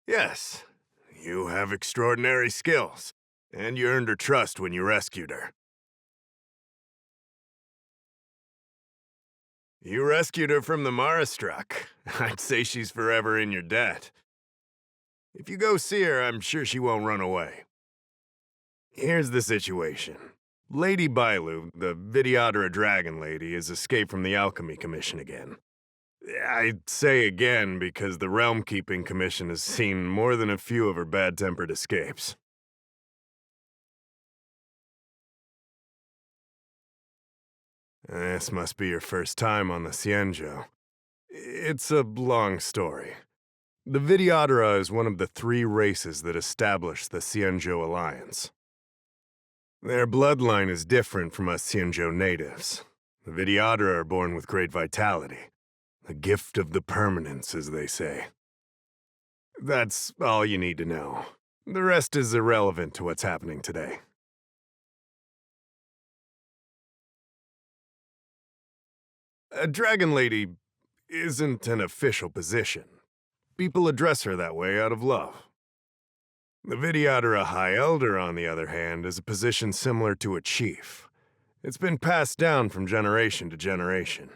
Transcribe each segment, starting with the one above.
Yes, you have extraordinary skills, and you earned her trust when you rescued her. You rescued her from the Marastruck. I'd say she's forever in your debt. If you go see her, I'm sure she won't run away. Here's the situation. Lady Bailu, the Videodora Dragon Lady, has escaped from the Alchemy Commission again. I'd say again because the Realm Keeping Commission has seen more than a few of her bad-tempered escapes. This must be your first time on the Xianzhou. It's a long story. The Videodora is one of the 3 races that established the Xianzhou Alliance. Their bloodline is different from us Xianzhou natives. The Videodora are born with great vitality. A gift of the permanence, as they say. That's all you need to know. The rest is irrelevant to what's happening today. A Dragon Lady isn't an official position. People address her that way out of love. The Videodora High Elder, on the other hand, is a position similar to a chief. It's been passed down from generation to generation.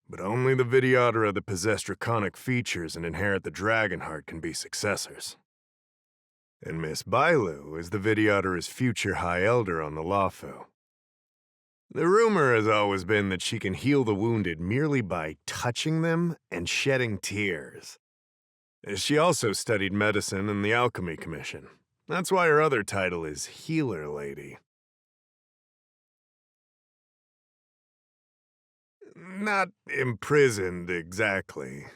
But only the Videodora that possess draconic features and inherit the dragon heart can be successors. And Miss Bailu is the Videodora's future High Elder on the Luofu. The rumor has always been that she can heal the wounded merely by touching them and shedding tears. She also studied medicine in the Alchemy Commission. That's why her other title is Healer Lady. Not imprisoned, exactly.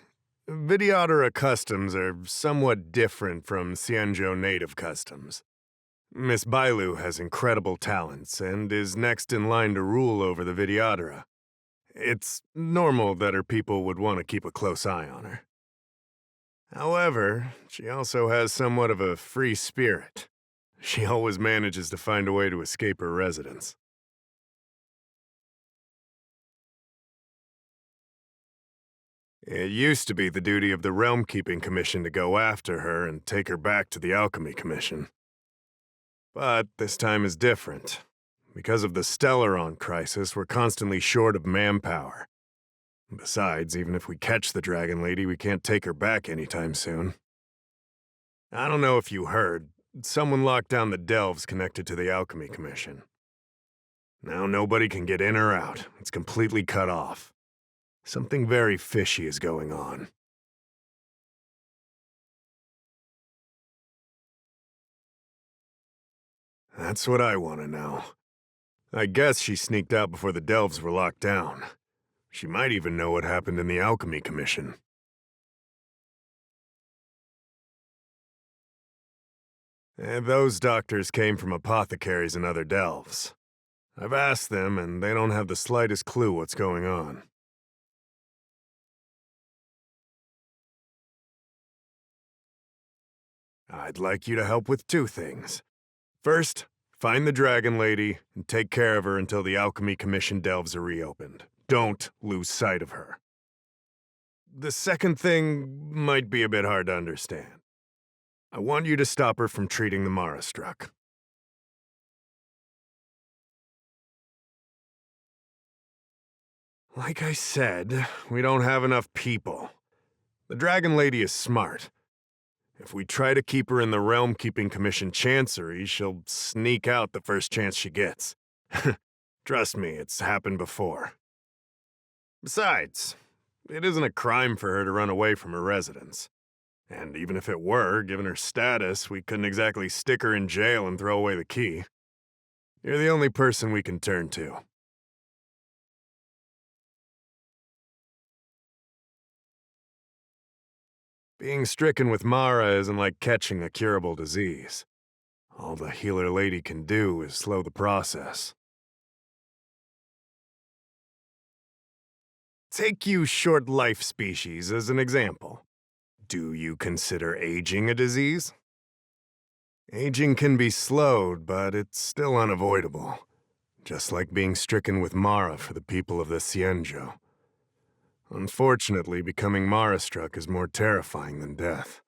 Videodora customs are somewhat different from Xianzhou native customs. Miss Bailu has incredible talents and is next in line to rule over the Videodora. It's normal that her people would want to keep a close eye on her. However, she also has somewhat of a free spirit. She always manages to find a way to escape her residence. It used to be the duty of the Realm Keeping Commission to go after her and take her back to the Alchemy Commission. But this time is different. Because of the Stellaron crisis, we're constantly short of manpower. Besides, even if we catch the Dragon Lady, we can't take her back anytime soon. I don't know if you heard, someone locked down the delves connected to the Alchemy Commission. Now nobody can get in or out. It's completely cut off. Something very fishy is going on. That's what I want to know. I guess she sneaked out before the delves were locked down. She might even know what happened in the Alchemy Commission. And those doctors came from apothecaries and other delves. I've asked them, and they don't have the slightest clue what's going on. I'd like you to help with 2 things. First, find the Dragon Lady and take care of her until the Alchemy Commission delves are reopened. Don't lose sight of her. The second thing might be a bit hard to understand. I want you to stop her from treating the Marastruck. Like I said, we don't have enough people. The Dragon Lady is smart. If we try to keep her in the Realm Keeping Commission Chancery, she'll sneak out the first chance she gets. Trust me, it's happened before. Besides, it isn't a crime for her to run away from her residence. And even if it were, given her status, we couldn't exactly stick her in jail and throw away the key. You're the only person we can turn to. Being stricken with Mara isn't like catching a curable disease. All the Healer Lady can do is slow the process. Take you short life species as an example. Do you consider aging a disease? Aging can be slowed, but it's still unavoidable. Just like being stricken with Mara for the people of the Xianzhou. Unfortunately, becoming Mara-struck is more terrifying than death.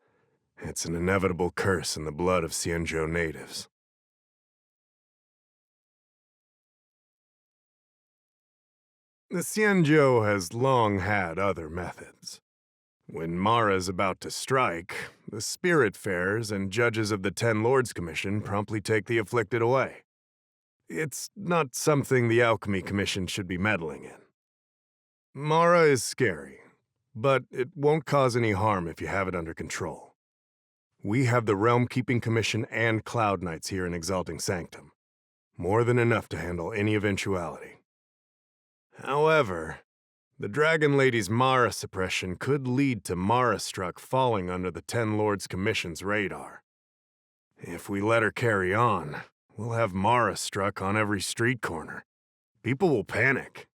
It's an inevitable curse in the blood of Xianzhou natives. The Xianzhou has long had other methods. When Mara's about to strike, the Spiritfarers and judges of the Ten Lords Commission promptly take the afflicted away. It's not something the Alchemy Commission should be meddling in. Mara is scary, but it won't cause any harm if you have it under control. We have the Realm Keeping Commission and Cloud Knights here in Exalting Sanctum. More than enough to handle any eventuality. However, the Dragon Lady's Mara suppression could lead to Mara Struck falling under the Ten Lords Commission's radar. If we let her carry on, we'll have Mara Struck on every street corner. People will panic.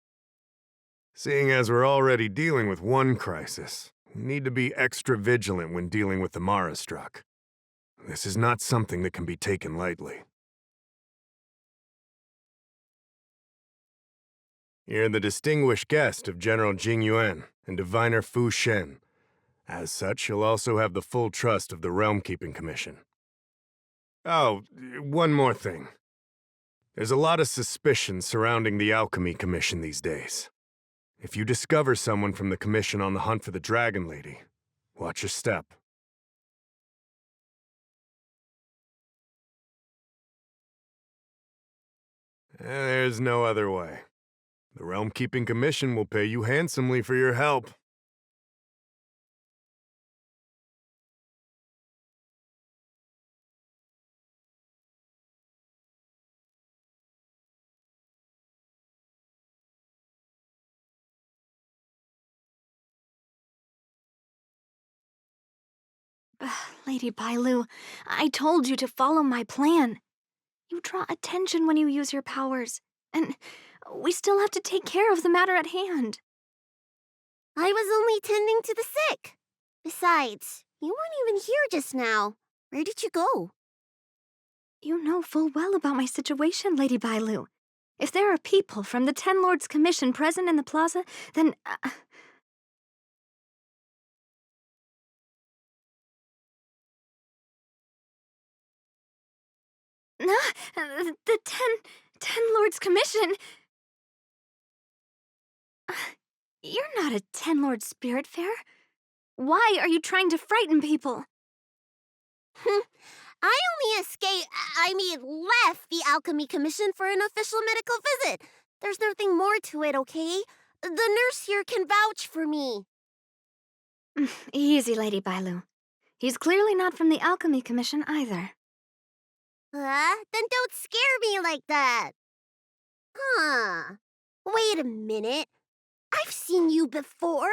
Seeing as we're already dealing with one crisis, we need to be extra vigilant when dealing with the Mara Struck. This is not something that can be taken lightly. You're the distinguished guest of General Jing Yuan and Diviner Fu Shen. As such, you'll also have the full trust of the Realm Keeping Commission. Oh, one more thing. There's a lot of suspicion surrounding the Alchemy Commission these days. If you discover someone from the Commission on the hunt for the Dragon Lady, watch your step. There's no other way. The Realm Keeping Commission will pay you handsomely for your help. Lady Bailu, I told you to follow my plan. You draw attention when you use your powers, and we still have to take care of the matter at hand. I was only tending to the sick. Besides, you weren't even here just now. Where did you go? You know full well about my situation, Lady Bailu. If there are people from the Ten Lords Commission present in the plaza, then... the Ten Lords Commission... You're not a Ten Lord Spiritfarer. Why are you trying to frighten people? I only left the Alchemy Commission for an official medical visit. There's nothing more to it, okay? The nurse here can vouch for me. Easy, Lady Bailu. He's clearly not from the Alchemy Commission either. Then don't scare me like that. Huh. Wait a minute. I've seen you before.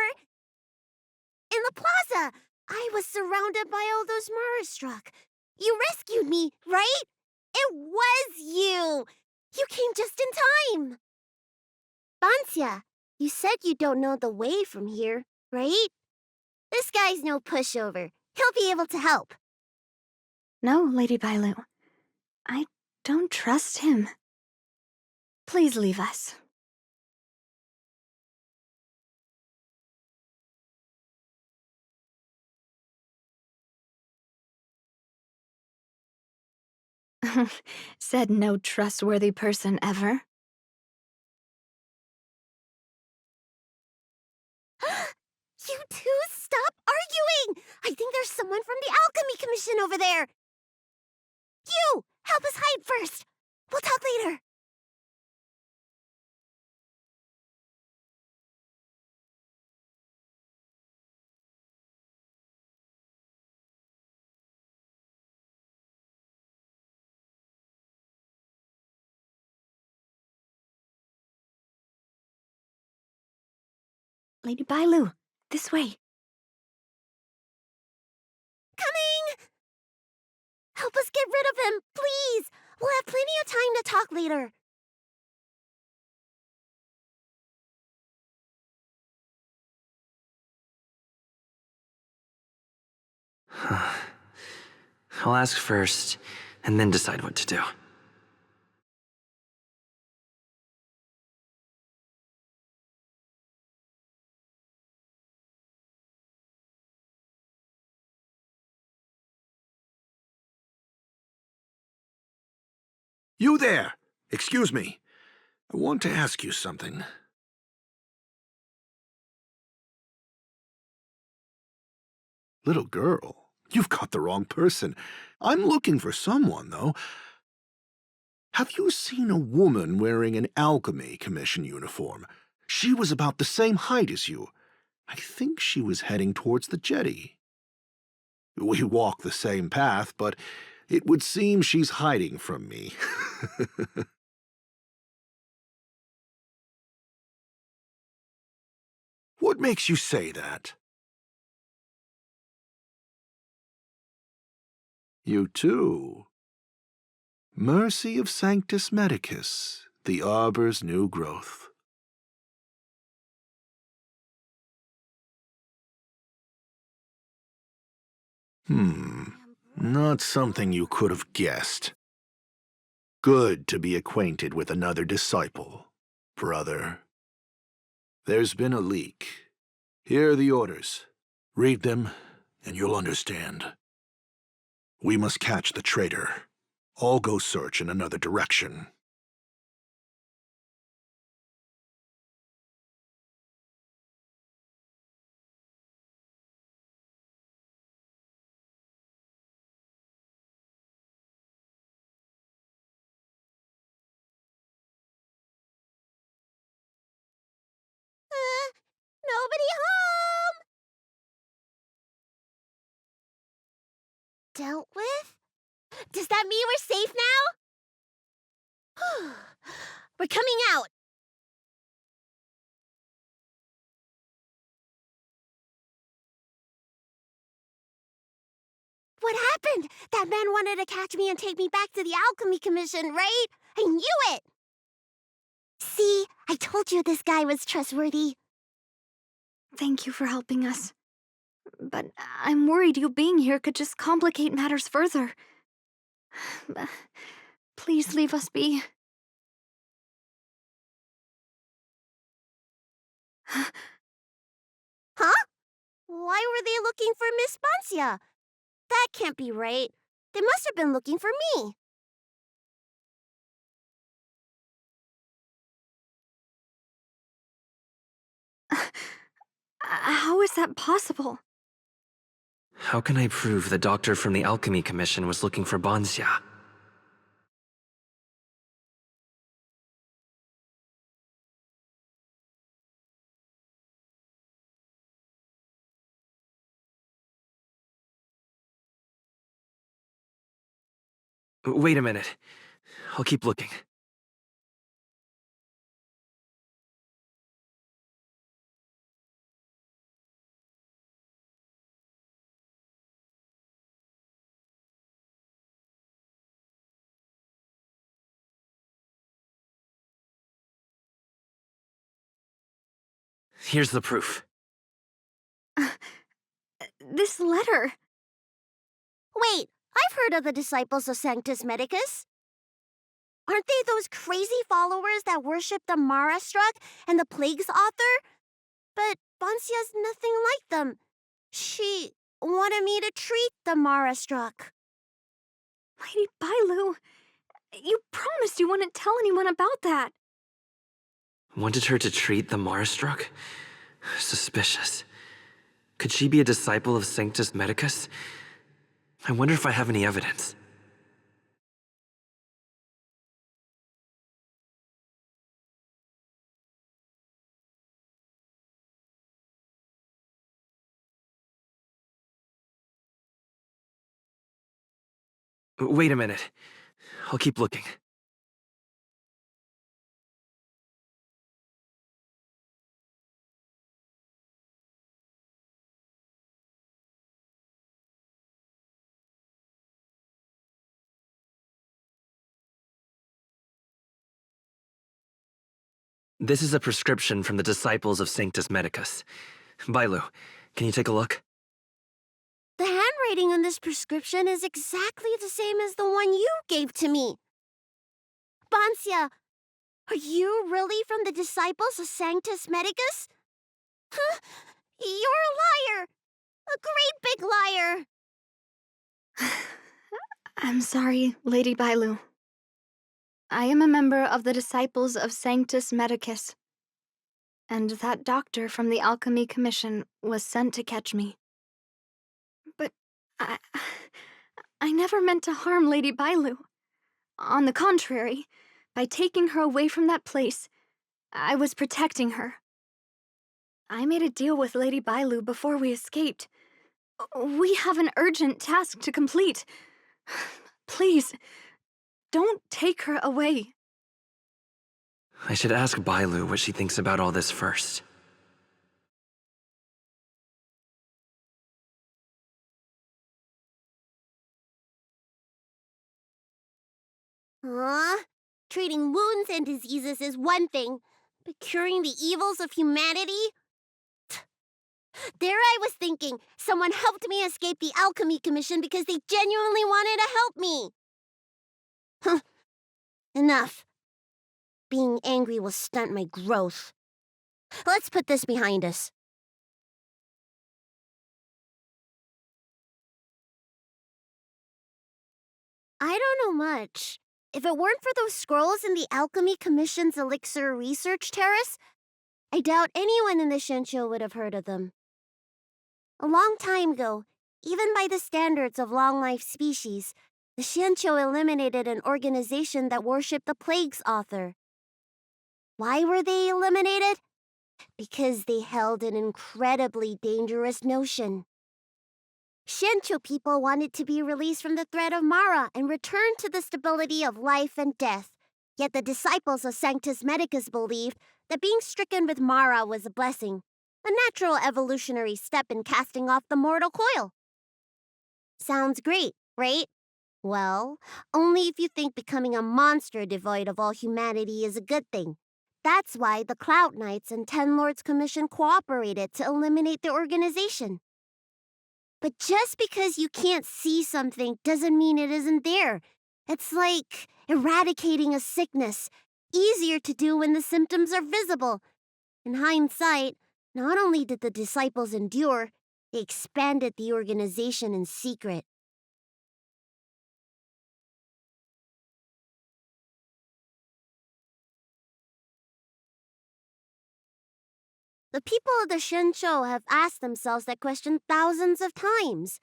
In the plaza. I was surrounded by all those Marastruck. You rescued me, right? It was you. You came just in time. Bancia, you said you don't know the way from here, right? This guy's no pushover. He'll be able to help. No, Lady Bailu. I don't trust him. Please leave us. Said no trustworthy person ever. You two, stop arguing! I think there's someone from the Alchemy Commission over there. You! Help us hide first! We'll talk later. Lady Bailu, this way. Coming! Help us get rid of him, please! We'll have plenty of time to talk later. I'll ask first, and then decide what to do. You there! Excuse me. I want to ask you something. Little girl, you've got the wrong person. I'm looking for someone, though. Have you seen a woman wearing an Alchemy Commission uniform? She was about the same height as you. I think she was heading towards the jetty. We walk the same path, but it would seem she's hiding from me. What makes you say that? You too. Mercy of Sanctus Medicus, the arbor's new growth. Not something you could have guessed. Good to be acquainted with another disciple, brother. There's been a leak. Here are the orders. Read them, and you'll understand. We must catch the traitor. I'll go search in another direction. Nobody home! Dealt with? Does that mean we're safe now? We're coming out! What happened? That man wanted to catch me and take me back to the Alchemy Commission, right? I knew it! See, I told you this guy was trustworthy. Thank you for helping us. But I'm worried you being here could just complicate matters further. Please leave us be. Huh? Why were they looking for Miss Boncia? That can't be right. They must have been looking for me. How is that possible? How can I prove the doctor from the Alchemy Commission was looking for Bonsia? Wait a minute. I'll keep looking. Here's the proof. This letter. Wait, I've heard of the disciples of Sanctus Medicus. Aren't they those crazy followers that worship the Mara Struck and the Plague's author? But Boncia's nothing like them. She wanted me to treat the Mara Struck. Lady Bailu, you promised you wouldn't tell anyone about that. Wanted her to treat the Marstruck? Suspicious. Could she be a disciple of Sanctus Medicus? I wonder if I have any evidence. Wait a minute. I'll keep looking. This is a prescription from the disciples of Sanctus Medicus. Bailu, can you take a look? The handwriting on this prescription is exactly the same as the one you gave to me. Boncia, are you really from the disciples of Sanctus Medicus? Huh? You're a liar! A great big liar! I'm sorry, Lady Bailu. I am a member of the Disciples of Sanctus Medicus, and that doctor from the Alchemy Commission was sent to catch me. But I... I never meant to harm Lady Bailu. On the contrary, by taking her away from that place, I was protecting her. I made a deal with Lady Bailu before we escaped. We have an urgent task to complete. Please, don't take her away. I should ask Bailu what she thinks about all this first. Huh? Treating wounds and diseases is one thing, but curing the evils of humanity? There I was thinking someone helped me escape the Alchemy Commission because they genuinely wanted to help me. Huh. Enough. Being angry will stunt my growth. Let's put this behind us. I don't know much. If it weren't for those scrolls in the Alchemy Commission's Elixir Research Terrace, I doubt anyone in the Shensho would have heard of them. A long time ago, even by the standards of long-life species, the Shensho eliminated an organization that worshipped the Plague's author. Why were they eliminated? Because they held an incredibly dangerous notion. Shensho people wanted to be released from the threat of Mara and return to the stability of life and death. Yet the disciples of Sanctus Medicus believed that being stricken with Mara was a blessing, a natural evolutionary step in casting off the mortal coil. Sounds great, right? Well, only if you think becoming a monster devoid of all humanity is a good thing. That's why the Cloud Knights and Ten Lords Commission cooperated to eliminate the organization. But just because you can't see something doesn't mean it isn't there. It's like eradicating a sickness. Easier to do when the symptoms are visible. In hindsight, not only did the disciples endure, they expanded the organization in secret. The people of the Shensho have asked themselves that question thousands of times.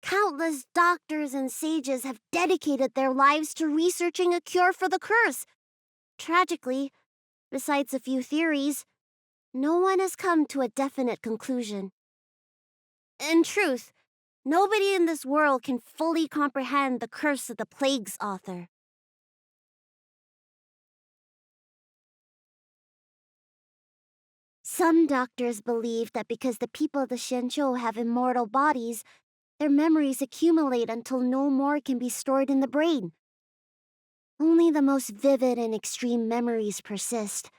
Countless doctors and sages have dedicated their lives to researching a cure for the curse. Tragically, besides a few theories, no one has come to a definite conclusion. In truth, nobody in this world can fully comprehend the curse of the Plague's author. Some doctors believe that because the people of the Shensho have immortal bodies, their memories accumulate until no more can be stored in the brain. Only the most vivid and extreme memories persist,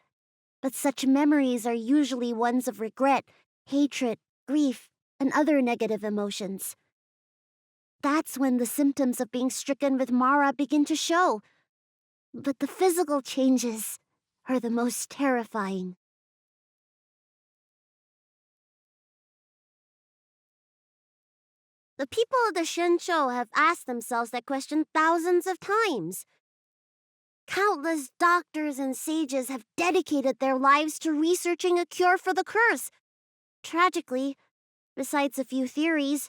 but such memories are usually ones of regret, hatred, grief, and other negative emotions. That's when the symptoms of being stricken with Mara begin to show. But the physical changes are the most terrifying. The people of the Shensho have asked themselves that question thousands of times. Countless doctors and sages have dedicated their lives to researching a cure for the curse. Tragically, besides a few theories,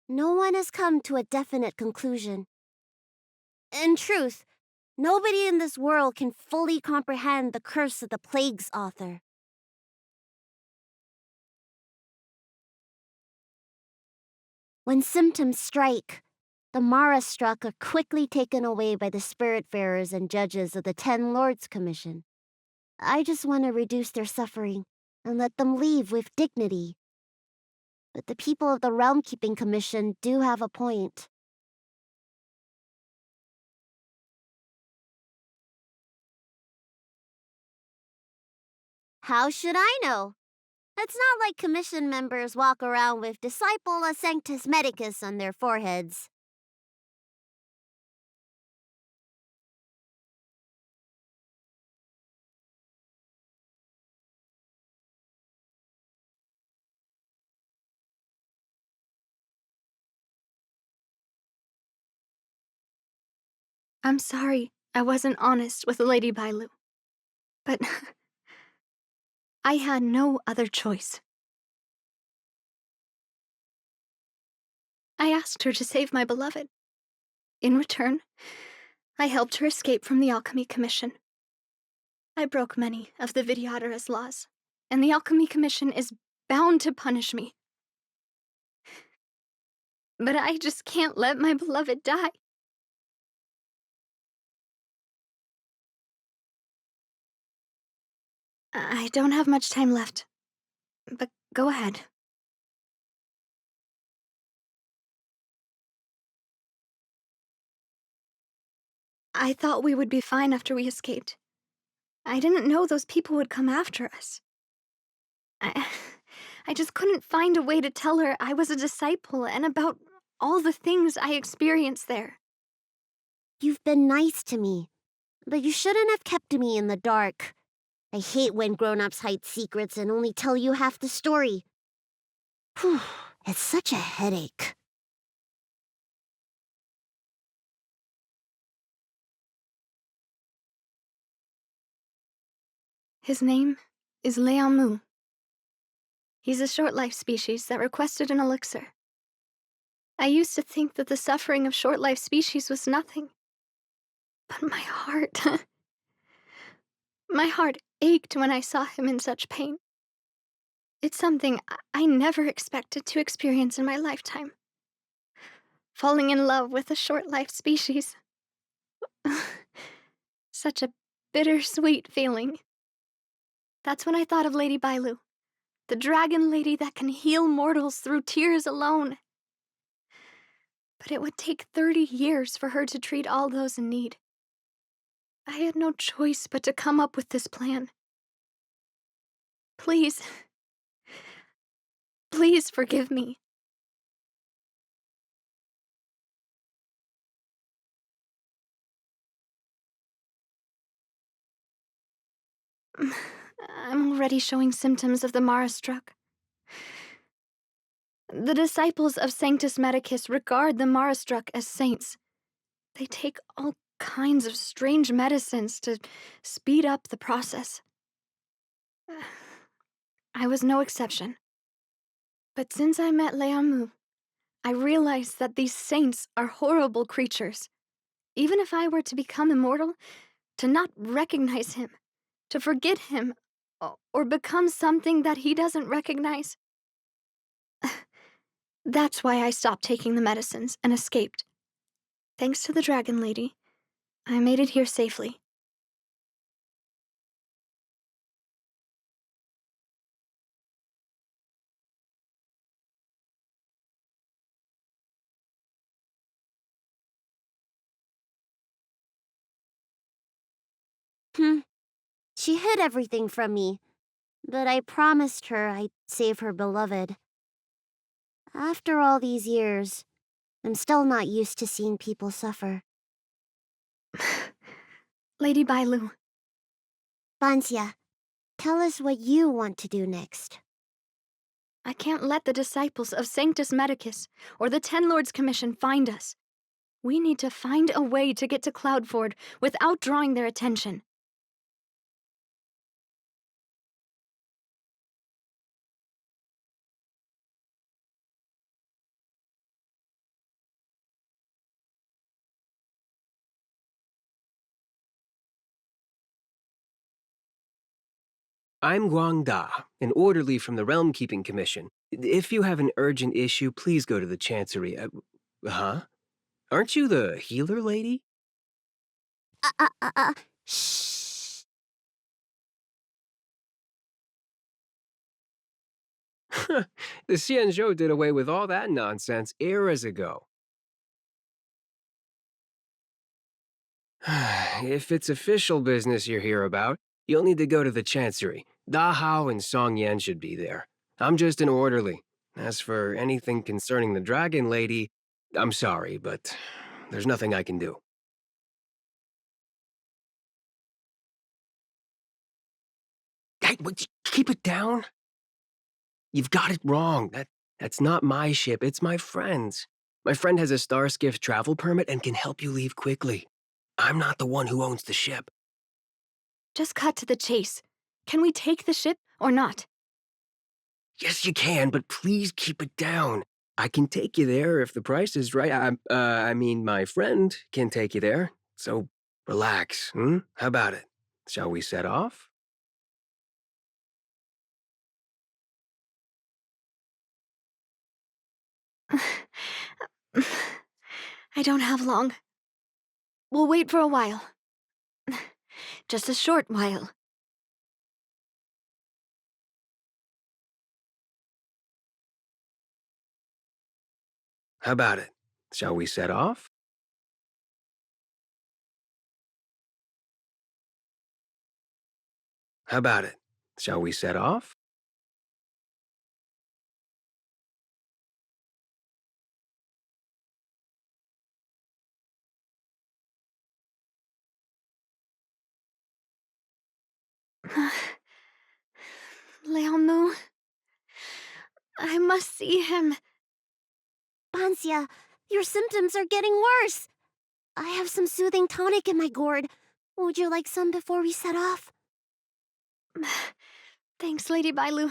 no one has come to a definite conclusion. In truth, nobody in this world can fully comprehend the curse of the Plague's author. When symptoms strike, the Mara-struck are quickly taken away by the Spiritfarers and judges of the Ten Lords Commission. I just want to reduce their suffering and let them leave with dignity. But the people of the Realm Keeping Commission do have a point. How should I know? It's not like Commission members walk around with Disciple of Sanctus Medicus on their foreheads. I'm sorry. I wasn't honest with Lady Bailu. But I had no other choice. I asked her to save my beloved. In return, I helped her escape from the Alchemy Commission. I broke many of the Vidyadhara's laws, and the Alchemy Commission is bound to punish me. But I just can't let my beloved die. I don't have much time left, but go ahead. I thought we would be fine after we escaped. I didn't know those people would come after us. I just couldn't find a way to tell her I was a disciple and about all the things I experienced there. You've been nice to me, but you shouldn't have kept me in the dark. I hate when grown-ups hide secrets and only tell you half the story. Whew, it's such a headache. His name is Liamu. He's a short-life species that requested an elixir. I used to think that the suffering of short-life species was nothing. But my heart... my heart ached when I saw him in such pain. It's something I never expected to experience in my lifetime. Falling in love with a short-life species. Such a bittersweet feeling. That's when I thought of Lady Bailu, the dragon lady that can heal mortals through tears alone. But it would take 30 years for her to treat all those in need. I had no choice but to come up with this plan. Please, please forgive me. I'm already showing symptoms of the Mara struck. The disciples of Sanctus Medicus regard the Mara struck as saints. They take all kinds of strange medicines to speed up the process. I was no exception. But since I met Liamu, I realized that these saints are horrible creatures. Even if I were to become immortal, to not recognize him, to forget him, or become something that he doesn't recognize. That's why I stopped taking the medicines and escaped. Thanks to the Dragon Lady, I made it here safely. She hid everything from me, but I promised her I'd save her beloved. After all these years, I'm still not used to seeing people suffer. Lady Bailu, Bansia, tell us what you want to do next. I can't let the disciples of Sanctus Medicus or the Ten Lords Commission find us. We need to find a way to get to Cloudford without drawing their attention. I'm Guang Da, an orderly from the Realm Keeping Commission. If you have an urgent issue, please go to the Chancery. Huh? Aren't you the healer lady? Shh. The Xianzhou did away with all that nonsense eras ago. If it's official business you're here about, you'll need to go to the Chancery. Da Hao and Song Yan should be there. I'm just an orderly. As for anything concerning the Dragon Lady, I'm sorry, but there's nothing I can do. Hey, keep it down. You've got it wrong. That's not my ship, it's my friend's. My friend has a Starskiff travel permit and can help you leave quickly. I'm not the one who owns the ship. Just cut to the chase. Can we take the ship or not? Yes, you can, but please keep it down. I can take you there if the price is right. I mean, my friend can take you there. So relax, hmm? How about it? Shall we set off? I don't have long. We'll wait for a while. Just a short while. How about it? Shall we set off? How about it? Shall we set off? Leomu. I must see him. Bansia, your symptoms are getting worse. I have some soothing tonic in my gourd. Would you like some before we set off? Thanks, Lady Bailu.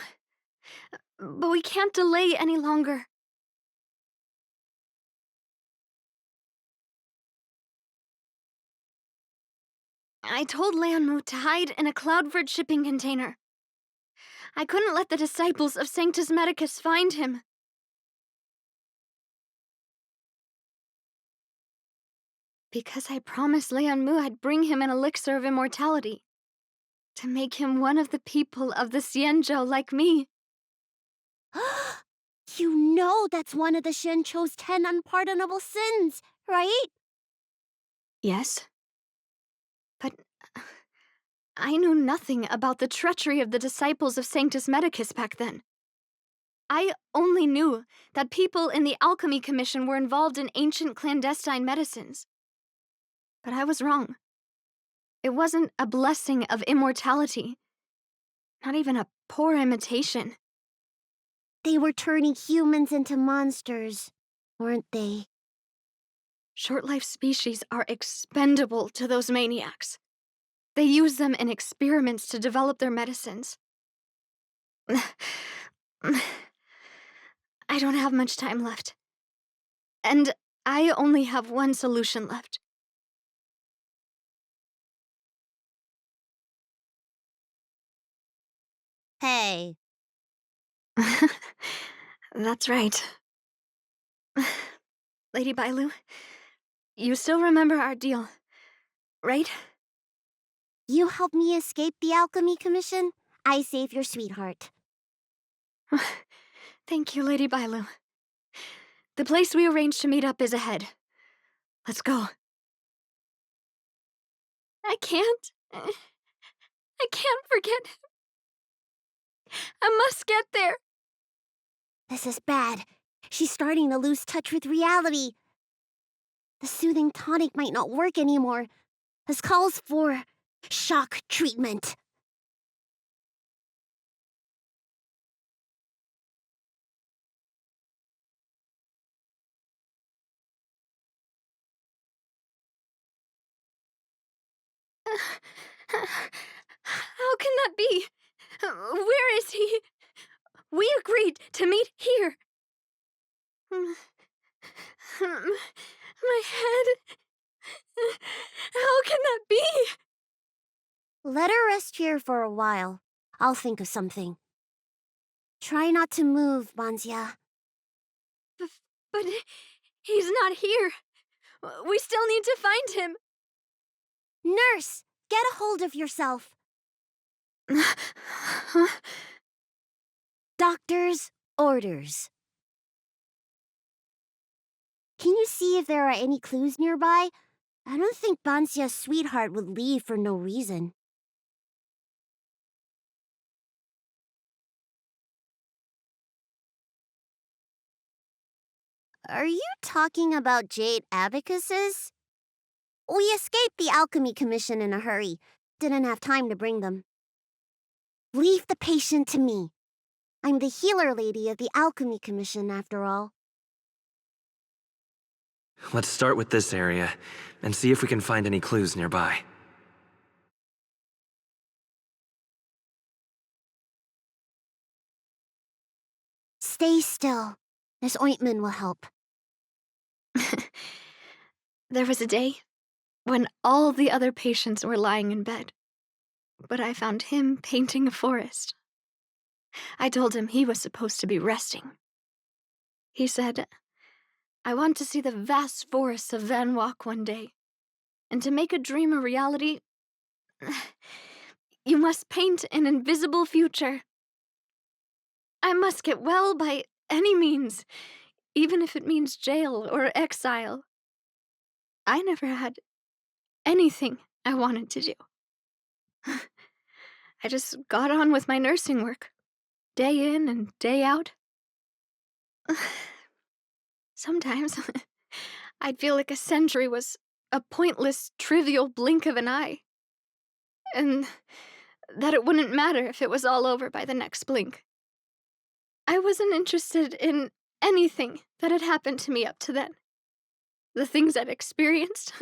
But we can't delay any longer. I told Leonmu to hide in a Cloudford shipping container. I couldn't let the disciples of Sanctus Medicus find him. Because I promised Leonmu I'd bring him an elixir of immortality. To make him one of the people of the Xianzhou like me. You know that's one of the Shincho's 10 unpardonable sins, right? Yes. But I knew nothing about the treachery of the disciples of Sanctus Medicus back then. I only knew that people in the Alchemy Commission were involved in ancient clandestine medicines. But I was wrong. It wasn't a blessing of immortality. Not even a poor imitation. They were turning humans into monsters, weren't they? Short-life species are expendable to those maniacs. They use them in experiments to develop their medicines. I don't have much time left. And I only have one solution left. Hey. That's right. Lady Bailu, you still remember our deal, right? You helped me escape the Alchemy Commission. I save your sweetheart. Thank you, Lady Bailu. The place we arranged to meet up is ahead. Let's go. I can't. I can't forget him. I must get there. This is bad. She's starting to lose touch with reality. The soothing tonic might not work anymore. This calls for shock treatment. How can that be? Where is he? We agreed to meet here. My head. How can that be? Let her rest here for a while. I'll think of something. Try not to move, Banzia. But he's not here. We still need to find him. Nurse, get a hold of yourself. Doctor's orders. Can you see if there are any clues nearby? I don't think Bansia's sweetheart would leave for no reason. Are you talking about jade abacuses? We escaped the Alchemy Commission in a hurry. Didn't have time to bring them. Leave the patient to me. I'm the healer lady of the Alchemy Commission, after all. Let's start with this area and see if we can find any clues nearby. Stay still. This ointment will help. There was a day when all the other patients were lying in bed, but I found him painting a forest. I told him he was supposed to be resting. He said, "I want to see the vast forests of Van Wok one day, and to make a dream a reality, you must paint an invisible future. I must get well by any means, even if it means jail or exile." I never had anything I wanted to do. I just got on with my nursing work, day in and day out. Sometimes I'd feel like a century was a pointless, trivial blink of an eye, and that it wouldn't matter if it was all over by the next blink. I wasn't interested in anything that had happened to me up to then. The things I'd experienced,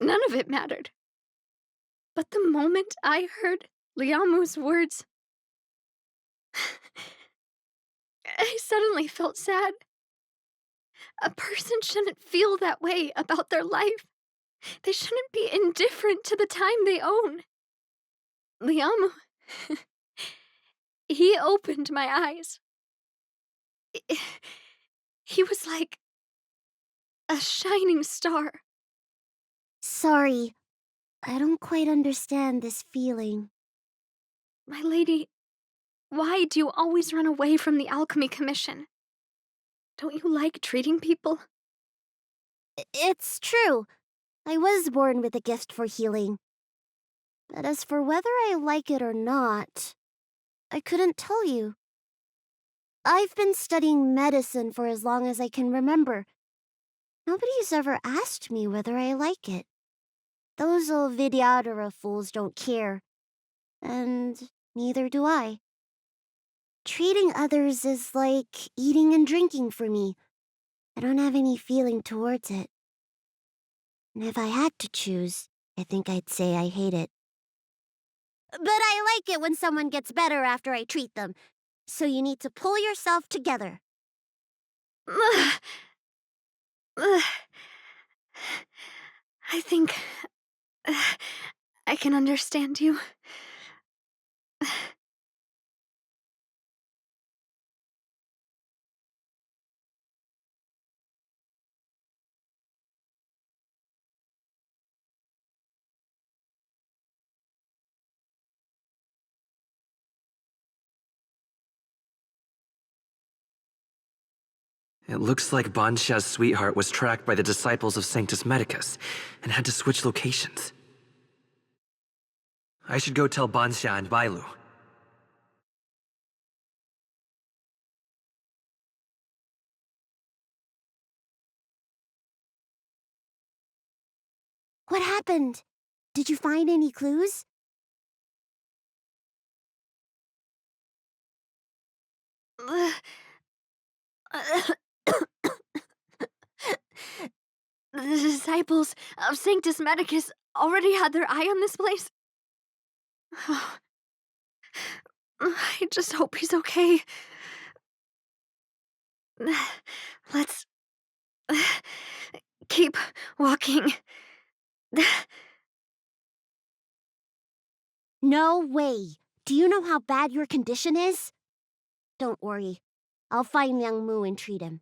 none of it mattered. But the moment I heard Liamu's words, I suddenly felt sad. A person shouldn't feel that way about their life. They shouldn't be indifferent to the time they own. Liamu, he opened my eyes. He was like a shining star. Sorry, I don't quite understand this feeling. My lady, why do you always run away from the Alchemy Commission? Don't you like treating people? It's true. I was born with a gift for healing. But as for whether I like it or not, I couldn't tell you. I've been studying medicine for as long as I can remember. Nobody's ever asked me whether I like it. Those old Vidyadhara fools don't care. And neither do I. Treating others is like eating and drinking for me. I don't have any feeling towards it. And if I had to choose, I think I'd say I hate it. But I like it when someone gets better after I treat them. So you need to pull yourself together. I think I can understand you. It looks like Banxia's sweetheart was tracked by the disciples of Sanctus Medicus and had to switch locations. I should go tell Banxia and Bailu. What happened? Did you find any clues? The disciples of Sanctus Medicus already had their eye on this place. I just hope he's okay. Let's keep walking. No way. Do you know how bad your condition is? Don't worry. I'll find Yang Mu and treat him.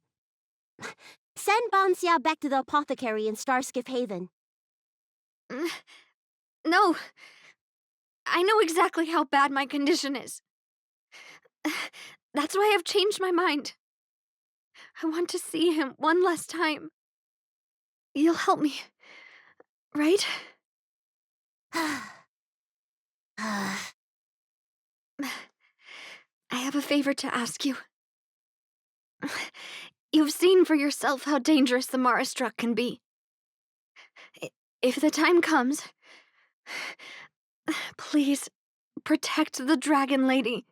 Send Banxia back to the apothecary in Starskiff Haven. No. I know exactly how bad my condition is. That's why I've changed my mind. I want to see him one last time. You'll help me, right? I have a favor to ask you. You've seen for yourself how dangerous the Mara Struck can be. If the time comes, please protect the Dragon Lady.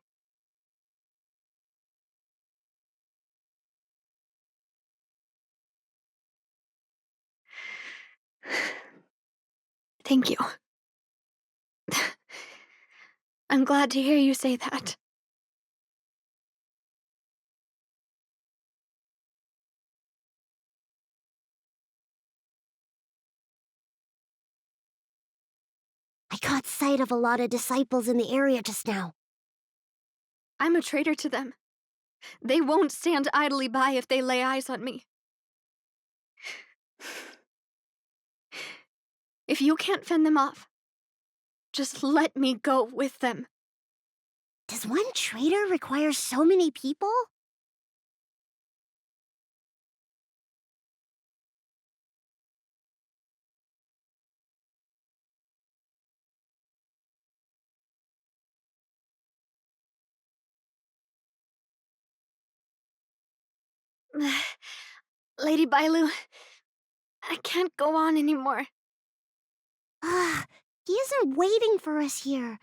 Thank you. I'm glad to hear you say that. I caught sight of a lot of disciples in the area just now. I'm a traitor to them. They won't stand idly by if they lay eyes on me. If you can't fend them off, just let me go with them. Does one traitor require so many people? Lady Bailu, I can't go on anymore. Ah, he isn't waiting for us here.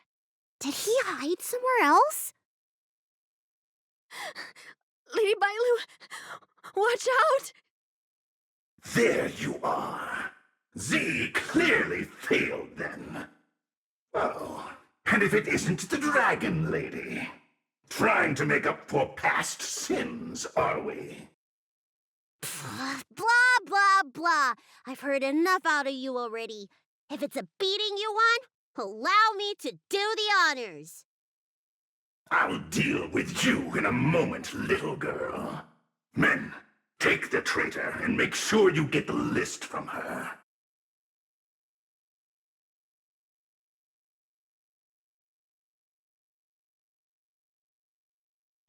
Did he hide somewhere else? Lady Bailu, watch out! There you are. Z clearly failed then. Oh, and if it isn't the Dragon Lady. Trying to make up for past sins, are we? Blah, blah, blah. I've heard enough out of you already. If it's a beating you want, allow me to do the honors. I'll deal with you in a moment, little girl. Men, take the traitor and make sure you get the list from her.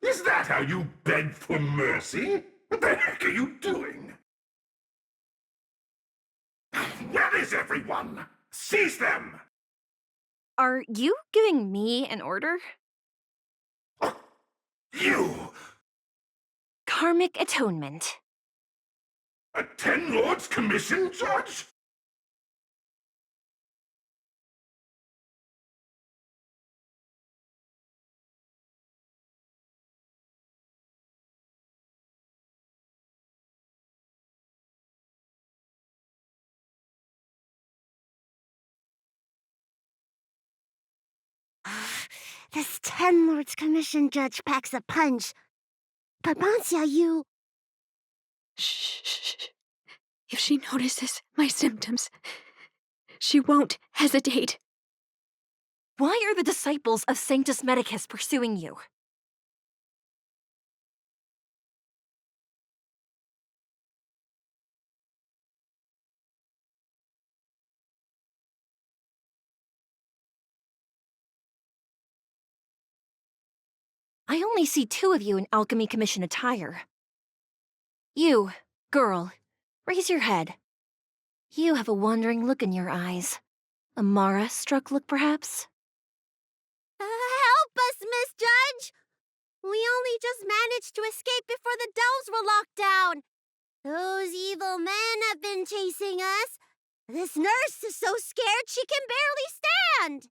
Is that how you beg for mercy? What the heck are you doing? Where is everyone? Seize them! Are you giving me an order? You! Karmic atonement. A Ten Lords Commission judge? This Ten Lords Commission judge packs a punch. But Bansya, you... Shh. If she notices my symptoms, she won't hesitate. Why are the disciples of Sanctus Medicus pursuing you? I only see two of you in Alchemy Commission attire. You, girl, raise your head. You have a wandering look in your eyes. A Mara-struck look, perhaps? Help us, Miss Judge! We only just managed to escape before the delves were locked down. Those evil men have been chasing us. This nurse is so scared she can barely stand.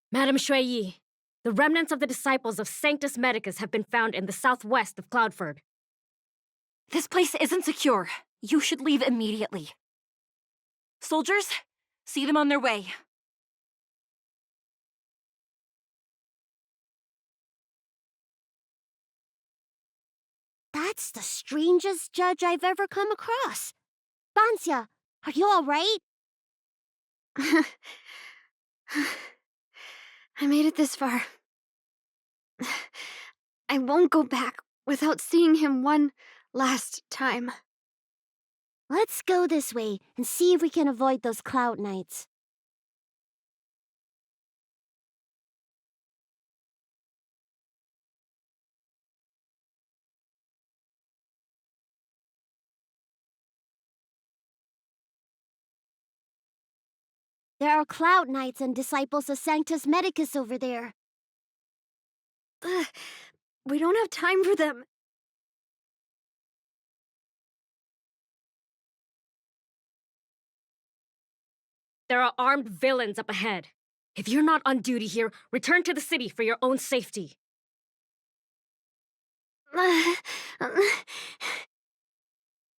Madam Shui, the remnants of the disciples of Sanctus Medicus have been found in the southwest of Cloudford. This place isn't secure. You should leave immediately. Soldiers, see them on their way. That's the strangest judge I've ever come across. Bansya, are you all right? I made it this far. I won't go back without seeing him one last time. Let's go this way and see if we can avoid those cloud knights. There are cloud knights and disciples of Sanctus Medicus over there. We don't have time for them. There are armed villains up ahead. If you're not on duty here, return to the city for your own safety.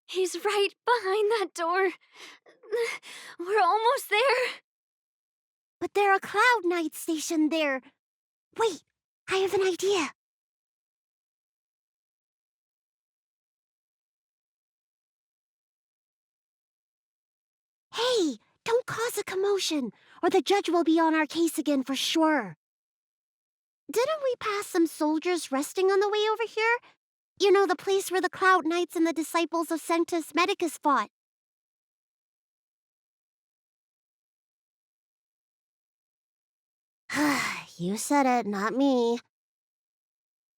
He's right behind that door. We're almost there. But there are Cloud Knights stationed there. Wait, I have an idea. Hey, don't cause a commotion, or the judge will be on our case again for sure. Didn't we pass some soldiers resting on the way over here? You know, the place where the Cloud Knights and the disciples of Sanctus Medicus fought. You said it, not me.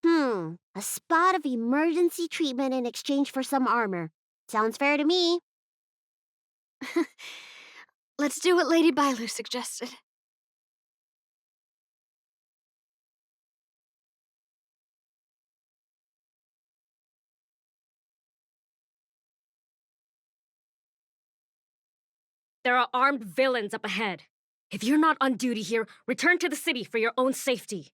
A spot of emergency treatment in exchange for some armor. Sounds fair to me. Let's do what Lady Bailu suggested. There are armed villains up ahead. If you're not on duty here, return to the city for your own safety.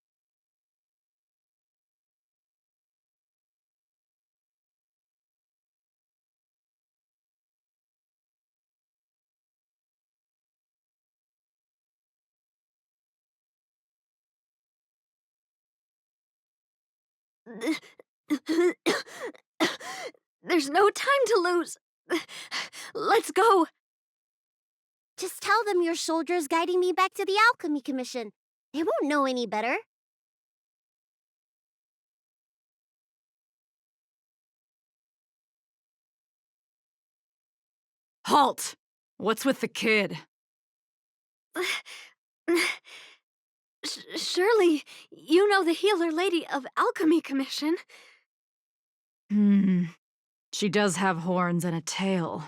There's no time to lose. Let's go. Just tell them your soldiers guiding me back to the Alchemy Commission. They won't know any better. Halt! What's with the kid? Surely, you know the healer lady of Alchemy Commission. She does have horns and a tail.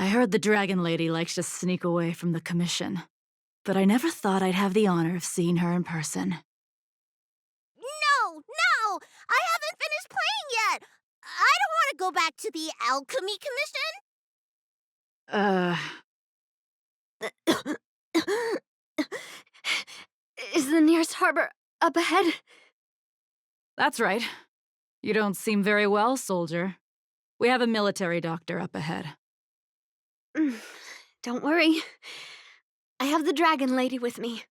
I heard the Dragon Lady likes to sneak away from the commission, but I never thought I'd have the honor of seeing her in person. No! I haven't finished playing yet! I don't want to go back to the Alchemy Commission! Is the nearest harbor up ahead? That's right. You don't seem very well, soldier. We have a military doctor up ahead. Don't worry. I have the Dragon Lady with me.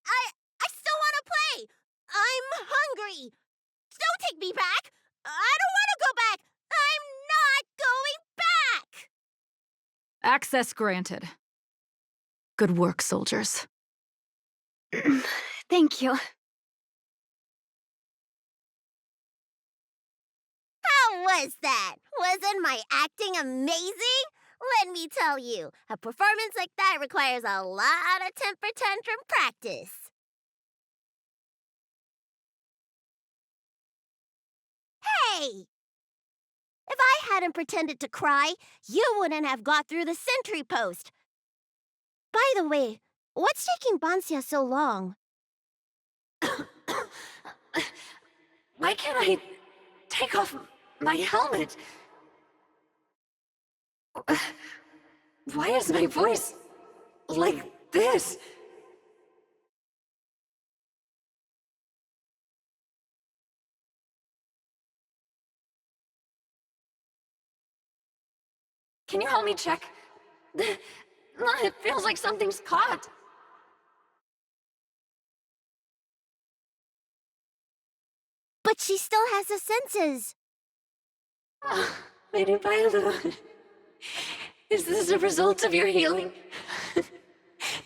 I still want to play! I'm hungry! Don't take me back! I don't want to go back! I'm not going back! Access granted. Good work, soldiers. Thank you. How was that? Wasn't my acting amazing? Let me tell you, a performance like that requires a lot of temper tantrum practice. Hey! If I hadn't pretended to cry, you wouldn't have got through the sentry post. By the way, what's taking Bansia so long? Why can't I take off my helmet? Why is my voice like this? Can you help me check? It feels like something's caught. But she still has the senses. Lady Bailu, is this a result of your healing?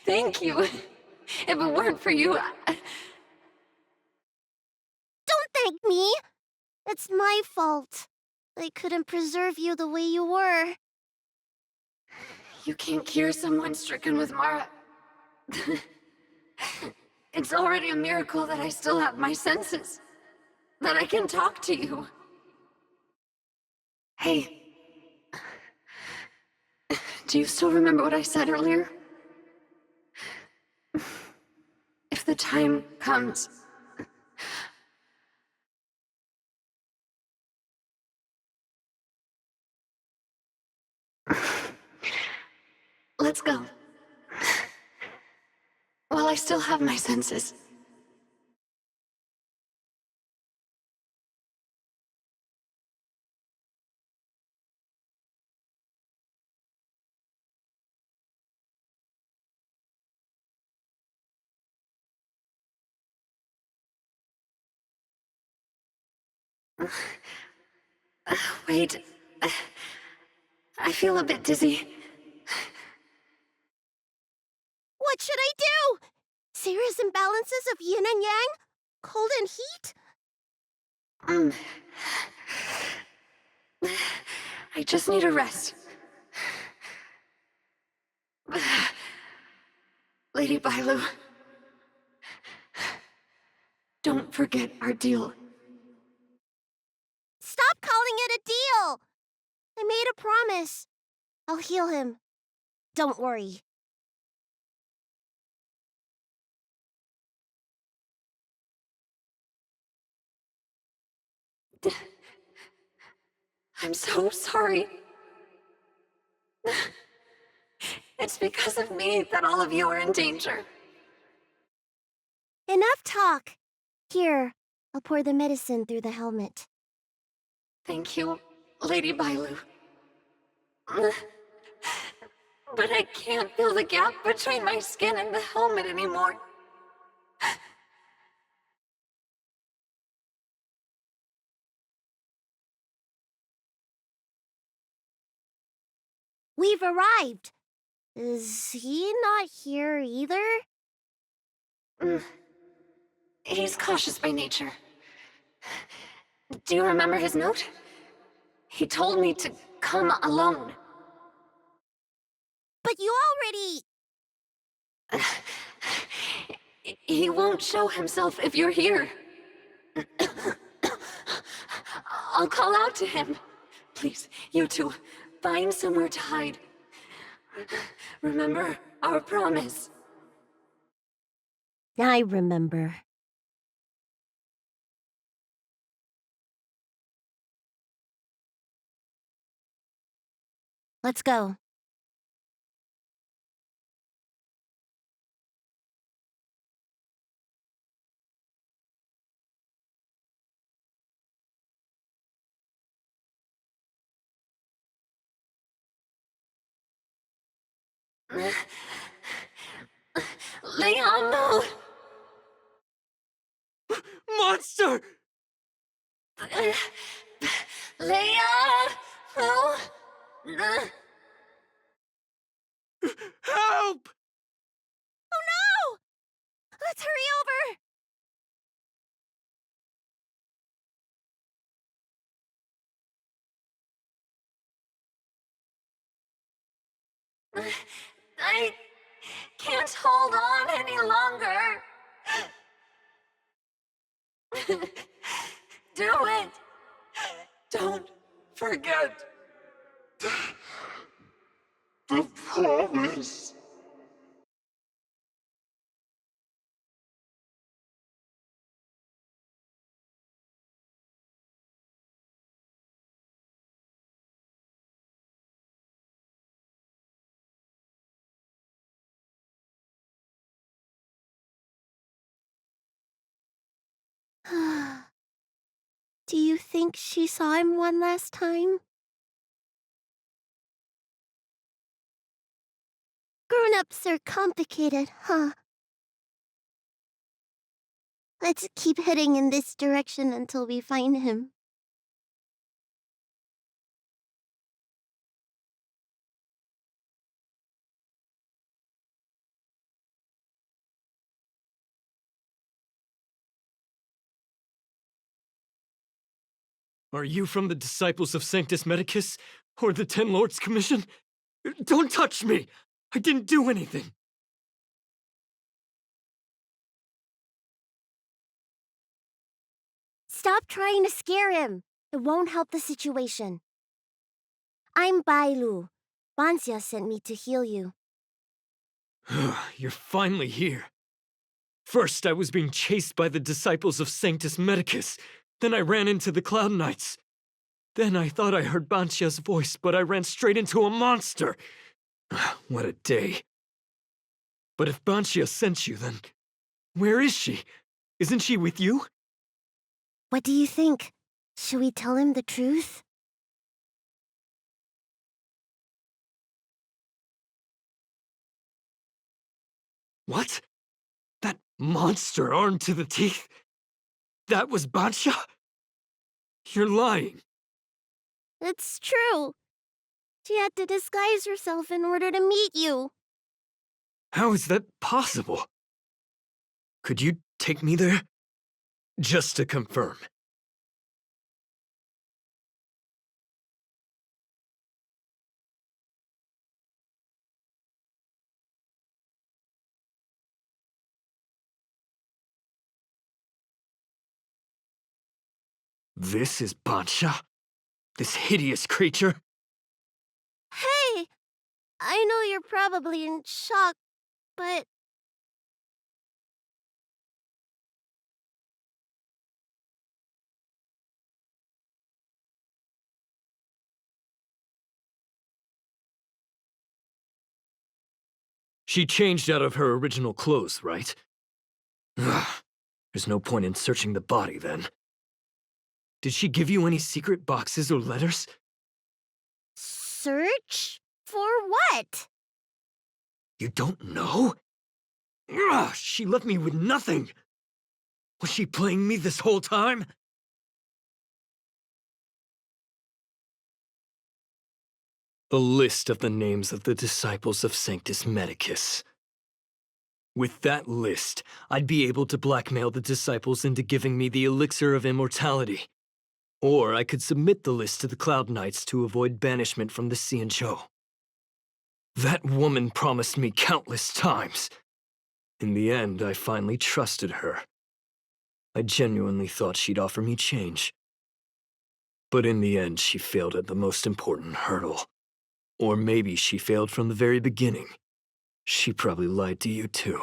Thank you. If it weren't for you, Don't thank me. It's my fault. I couldn't preserve you the way you were. You can't cure someone stricken with Mara. It's already a miracle that I still have my senses. That I can talk to you. Hey. Do you still remember what I said earlier? If the time comes... Let's go. Well, while I still have my senses. Wait. I feel a bit dizzy. What should I do? Serious imbalances of yin and yang? Cold and heat? I just need a rest. Lady Bailu, don't forget our deal. Stop calling it a deal! I made a promise. I'll heal him. Don't worry. I'm so sorry. It's because of me that all of you are in danger. Enough talk. Here, I'll pour the medicine through the helmet. Thank you, Lady Bailu. But I can't feel the gap between my skin and the helmet anymore. We've arrived. Is he not here either? He's cautious by nature. Do you remember his note? He told me to come alone. But you already... He won't show himself if you're here. I'll call out to him. Please, you two, find somewhere to hide. Remember our promise. I remember. Let's go. Leon, no! Monster! Leon! No! Help! Oh no! Let's hurry over! I can't hold on any longer. Do it. Don't forget the promise. Do you think she saw him one last time? Grown-ups are complicated, huh? Let's keep heading in this direction until we find him. Are you from the Disciples of Sanctus Medicus? Or the Ten Lords Commission? Don't touch me! I didn't do anything! Stop trying to scare him. It won't help the situation. I'm Bailu. Bansia sent me to heal you. You're finally here. First, I was being chased by the Disciples of Sanctus Medicus. Then I ran into the Cloud Knights. Then I thought I heard Bansia's voice, but I ran straight into a monster. What a day. But if Banxia sent you, then where is she? Isn't she with you? What do you think? Should we tell him the truth? What? That monster armed to the teeth? That was Banxia? You're lying. It's true. She had to disguise herself in order to meet you. How is that possible? Could you take me there? Just to confirm. This is Banxia? This hideous creature? Hey! I know you're probably in shock, but... She changed out of her original clothes, right? Ugh. There's no point in searching the body, then. Did she give you any secret boxes or letters? Search? For what? You don't know? Ugh, she left me with nothing! Was she playing me this whole time? A list of the names of the disciples of Sanctus Medicus. With that list, I'd be able to blackmail the disciples into giving me the elixir of immortality. Or I could submit the list to the Cloud Knights to avoid banishment from the Xianzhou. That woman promised me countless times. In the end, I finally trusted her. I genuinely thought she'd offer me change. But in the end, she failed at the most important hurdle. Or maybe she failed from the very beginning. She probably lied to you too.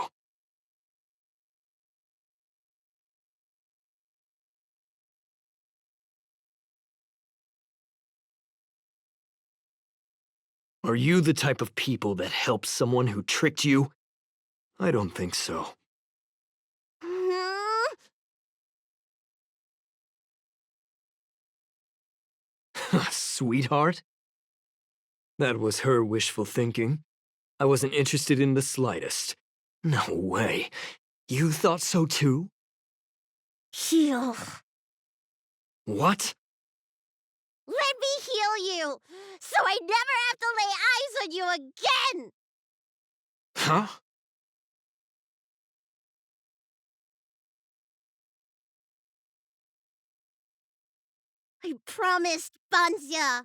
Are you the type of people that helps someone who tricked you? I don't think so. Sweetheart? That was her wishful thinking. I wasn't interested in the slightest. No way. You thought so too? Heal. What? Let me heal you, so I never have to lay eyes on you again! Huh? I promised, Banxia.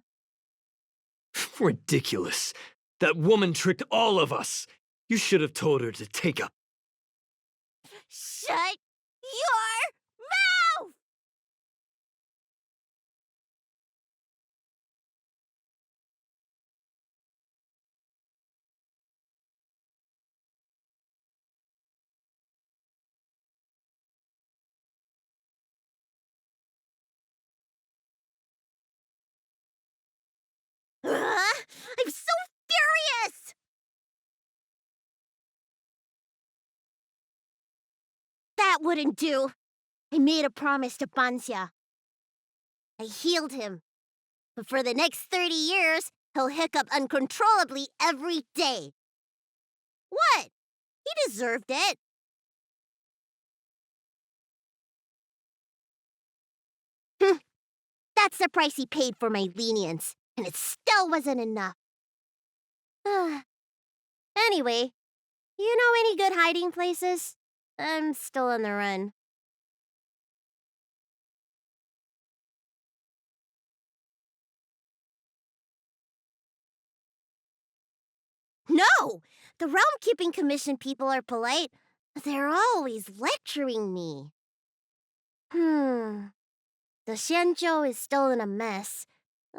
Ridiculous. That woman tricked all of us. You should have told her to take a... Shut your mouth! I'm so furious! That wouldn't do. I made a promise to Banxia. I healed him. But for the next 30 years, he'll hiccup uncontrollably every day. What? He deserved it. That's the price he paid for my lenience, and it still wasn't enough. Anyway, you know any good hiding places? I'm still on the run. No! The Realm Keeping Commission people are polite. They're always lecturing me. The Xianzhou is still in a mess.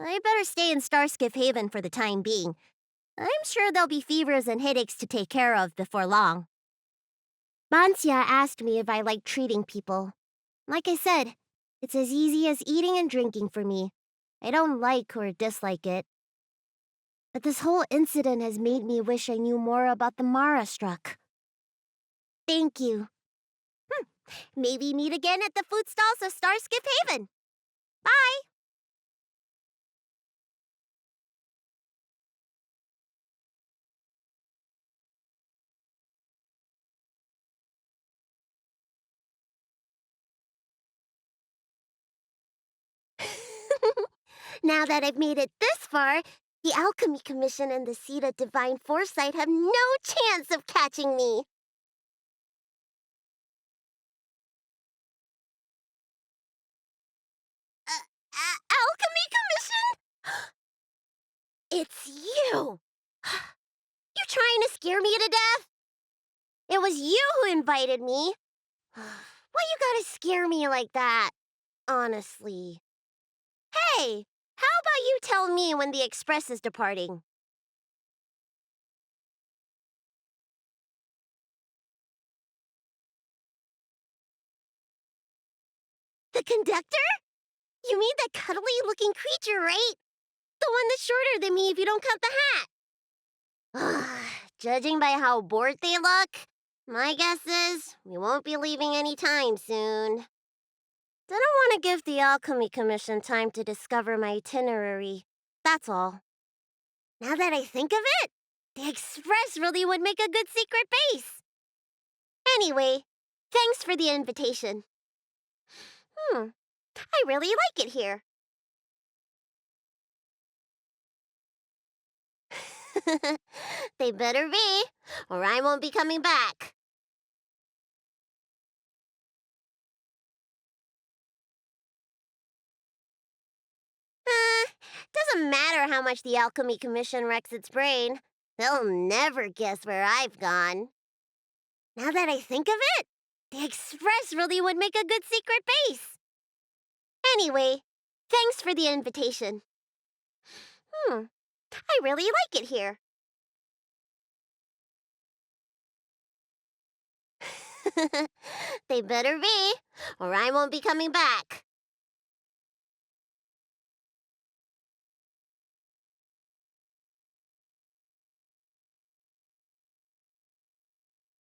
I better stay in Starskiff Haven for the time being. I'm sure there'll be fevers and headaches to take care of before long. Banxia asked me if I like treating people. Like I said, it's as easy as eating and drinking for me. I don't like or dislike it. But this whole incident has made me wish I knew more about the Mara struck. Thank you. Maybe meet again at the food stalls of Starskip Haven. Bye! Now that I've made it this far, the Alchemy Commission and the Seed of Divine Foresight have no chance of catching me. Alchemy Commission? It's you! You trying to scare me to death? It was you who invited me. Why you gotta scare me like that? Honestly. Hey, how about you tell me when the express is departing? The conductor? You mean that cuddly-looking creature, right? The one that's shorter than me if you don't cut the hat. Judging by how bored they look, my guess is we won't be leaving any time soon. Didn't want to give the Alchemy Commission time to discover my itinerary. That's all. Now that I think of it, the Express really would make a good secret base. Anyway, thanks for the invitation. I really like it here. They better be, or I won't be coming back. Doesn't matter how much the Alchemy Commission wrecks its brain. They'll never guess where I've gone. Now that I think of it, the Express really would make a good secret base. Anyway, thanks for the invitation. I really like it here. They better be, or I won't be coming back.